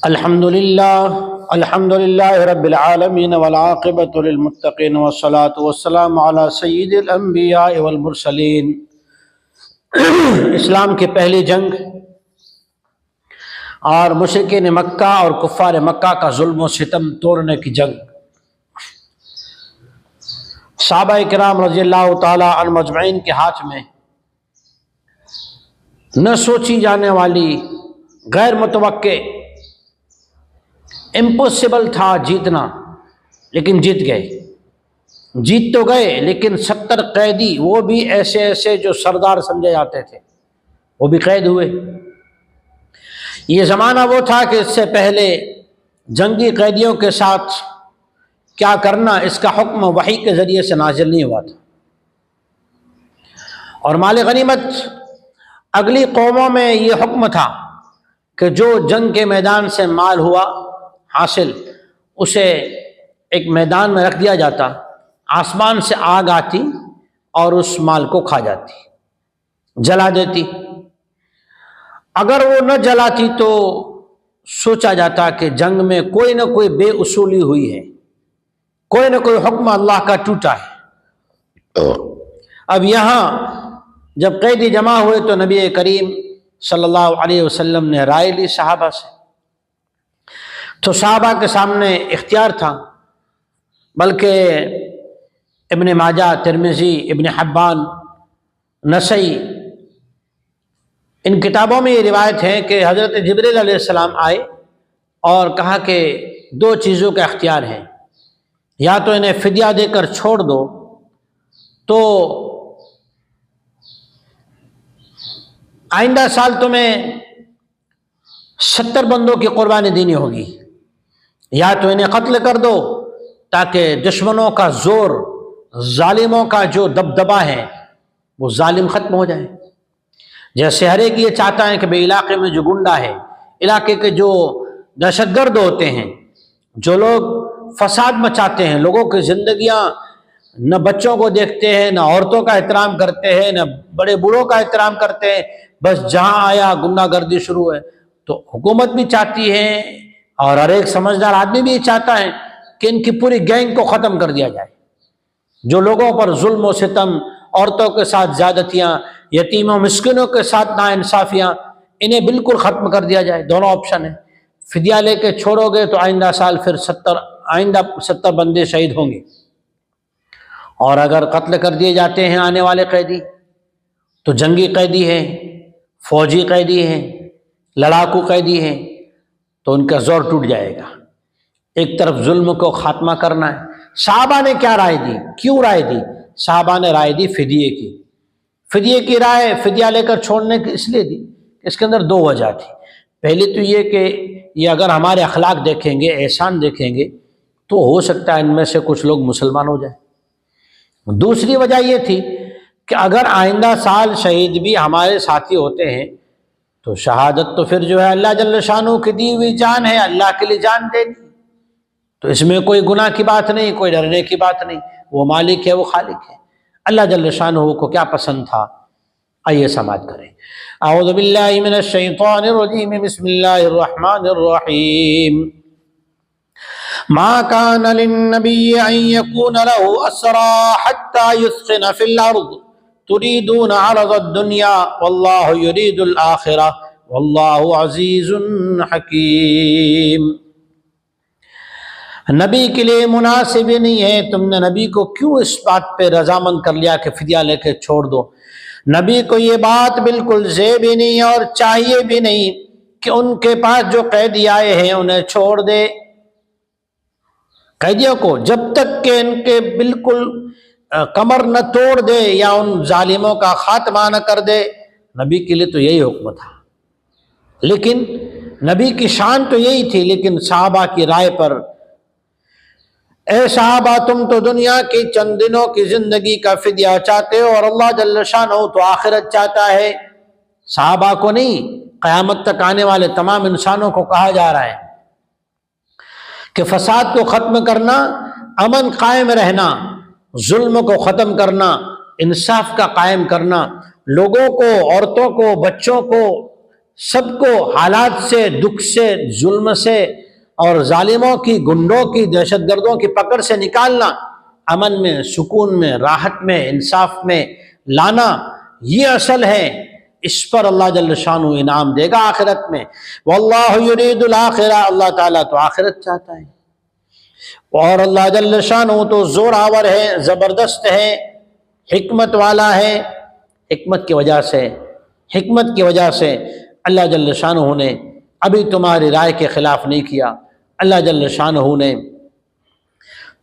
الحمدللہ رب العالمین والعاقبۃ للمتقین والصلاة والسلام علی سید الانبیاء والمرسلین۔ اسلام کی پہلی جنگ اور مشرکین مکہ اور کفار مکہ کا ظلم و ستم توڑنے کی جنگ۔ صحابہ کرام رضی اللہ تعالی عنہ مجمعین کے ہاتھ میں نہ سوچی جانے والی، غیر متوقع، امپوسیبل تھا جیتنا، لیکن جیت گئے۔ جیت تو گئے لیکن 70 قیدی، وہ بھی ایسے جو سردار سمجھے جاتے تھے، وہ بھی قید ہوئے۔ یہ زمانہ وہ تھا کہ اس سے پہلے جنگی قیدیوں کے ساتھ کیا کرنا، اس کا حکم وحی کے ذریعے سے نازل نہیں ہوا تھا۔ اور مال غنیمت، اگلی قوموں میں یہ حکم تھا کہ جو جنگ کے میدان سے مال ہوا حاصل، اسے ایک میدان میں رکھ دیا جاتا، آسمان سے آگ آتی اور اس مال کو کھا جاتی، جلا دیتی۔ اگر وہ نہ جلاتی تو سوچا جاتا کہ جنگ میں کوئی نہ کوئی بے اصولی ہوئی ہے، کوئی نہ کوئی حکم اللہ کا ٹوٹا ہے۔ اب یہاں جب قیدی جمع ہوئے تو نبی کریم صلی اللہ علیہ وسلم نے رائے لی صحابہ سے، تو صحابہ کے سامنے اختیار تھا، بلکہ ابن ماجہ، ترمذی، ابن حبان، نسائی، ان کتابوں میں یہ روایت ہے کہ حضرت جبریل علیہ السلام آئے اور کہا کہ 2 چیزوں کا اختیار ہے، یا تو انہیں فدیہ دے کر چھوڑ دو، تو آئندہ سال تمہیں 70 بندوں کی قربانی دینی ہوگی، یا تو انہیں قتل کر دو تاکہ دشمنوں کا زور، ظالموں کا جو دبدبہ ہے وہ ظالم ختم ہو جائے۔ جیسے ہر ایک یہ چاہتا ہے کہ بھئی علاقے میں جو گنڈا ہے، علاقے کے جو دہشت گرد ہوتے ہیں، جو لوگ فساد مچاتے ہیں، لوگوں کی زندگیاں نہ بچوں کو دیکھتے ہیں، نہ عورتوں کا احترام کرتے ہیں، نہ بڑے بوڑھوں کا احترام کرتے ہیں، بس جہاں آیا گنڈا گردی شروع ہے۔ تو حکومت بھی چاہتی ہے اور ہر ایک سمجھدار آدمی بھی چاہتا ہے کہ ان کی پوری گینگ کو ختم کر دیا جائے۔ جو لوگوں پر ظلم و ستم، عورتوں کے ساتھ زیادتیاں، یتیموں مسکینوں کے ساتھ ناانصافیاں، انہیں بالکل ختم کر دیا جائے۔ دونوں آپشن ہیں، فدیہ لے کے چھوڑو گے تو آئندہ سال پھر 70 بندے شہید ہوں گے، اور اگر قتل کر دیے جاتے ہیں آنے والے قیدی تو جنگی قیدی ہیں، فوجی قیدی ہیں، لڑاکو قیدی ہیں، تو ان کا زور ٹوٹ جائے گا۔ ایک طرف ظلم کو خاتمہ کرنا ہے۔ صحابہ نے کیا رائے دی؟ کیوں رائے دی؟ صحابہ نے رائے دی فدیے کی۔ فدیے کی رائے فدیہ لے کر چھوڑنے کی اس لیے دی، اس کے اندر 2 وجہ تھی۔ پہلی تو یہ کہ یہ اگر ہمارے اخلاق دیکھیں گے، احسان دیکھیں گے، تو ہو سکتا ہے ان میں سے کچھ لوگ مسلمان ہو جائیں۔ دوسری وجہ یہ تھی کہ اگر آئندہ سال شہید بھی ہمارے ساتھی ہوتے ہیں تو شہادت تو پھر جو ہے اللہ جل شانہ کی دی ہوئی جان ہے، اللہ کے لیے جان دے دی، تو اس میں کوئی گناہ کی بات نہیں، کوئی ڈرنے کی بات نہیں۔ وہ مالک ہے، وہ خالق ہے۔ اللہ جل شانہ کو کیا پسند تھا، آئیے سماعت کریں۔ اعوذ باللہ من الشیطان الرجیم، بسم اللہ الرحمن الرحیم۔ ما كان للنبي ان يكون له اسرى حتى يثخن في الارض تريدون عرض الدنيا والله يريد الاخرة والله عزيز حكيم۔ نبی کے لیے مناسب نہیں ہے، تم نے نبی کو کیوں اس بات پہ رضامند کر لیا کہ فدیہ لے کے چھوڑ دو؟ نبی کو یہ بات بالکل زیب ہی نہیں اور چاہیے بھی نہیں کہ ان کے پاس جو قیدی آئے ہیں انہیں چھوڑ دے۔ قیدیوں کو جب تک کہ ان کے بالکل کمر نہ توڑ دے یا ان ظالموں کا خاتمہ نہ کر دے، نبی کے لیے تو یہی حکم تھا۔ لیکن نبی کی شان تو یہی تھی، لیکن صحابہ کی رائے پر، اے صحابہ تم تو دنیا کی چند دنوں کی زندگی کا فدیہ چاہتے ہو اور اللہ جل شانہ تو آخرت چاہتا ہے۔ صحابہ کو نہیں، قیامت تک آنے والے تمام انسانوں کو کہا جا رہا ہے کہ فساد کو ختم کرنا، امن قائم رہنا، ظلم کو ختم کرنا، انصاف کا قائم کرنا، لوگوں کو، عورتوں کو، بچوں کو سب کو حالات سے، دکھ سے، ظلم سے اور ظالموں کی، گنڈوں کی، دہشت گردوں کی پکڑ سے نکالنا، امن میں، سکون میں، راحت میں، انصاف میں لانا، یہ اصل ہے۔ اس پر اللہ جل شانہ انعام دے گا آخرت میں۔ واللہ یرید الآخرہ، اللہ تعالیٰ تو آخرت چاہتا ہے، اور اللہ جل شانہ تو زور آور ہے، زبردست ہے، حکمت والا ہے۔ حکمت کی وجہ سے اللہ جل شانہ نے ابھی تمہاری رائے کے خلاف نہیں کیا۔ اللہ جل شانہ نے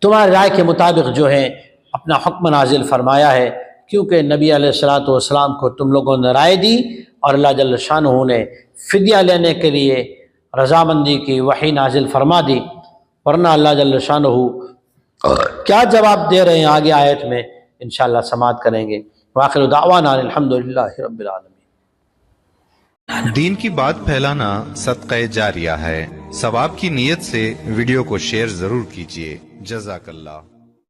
تمہاری رائے کے مطابق جو ہے اپنا حکم نازل فرمایا ہے، کیونکہ نبی علیہ الصلوۃ والسلام کو تم لوگوں نے رائے دی، اور اللہ جل شانہ نے فدیہ لینے کے لیے رضامندی کی وحی نازل فرما دی، ورنہ اللہ جل شانہ کیا جواب دے رہے ہیں آگے آیت میں انشاءاللہ سماعت کریں گے۔ وآخر دعوانا الحمدللہ رب العالمین۔ دین کی بات پھیلانا صدقہ جاریہ ہے، ثواب کی نیت سے ویڈیو کو شیئر ضرور کیجیے۔ جزاک اللہ۔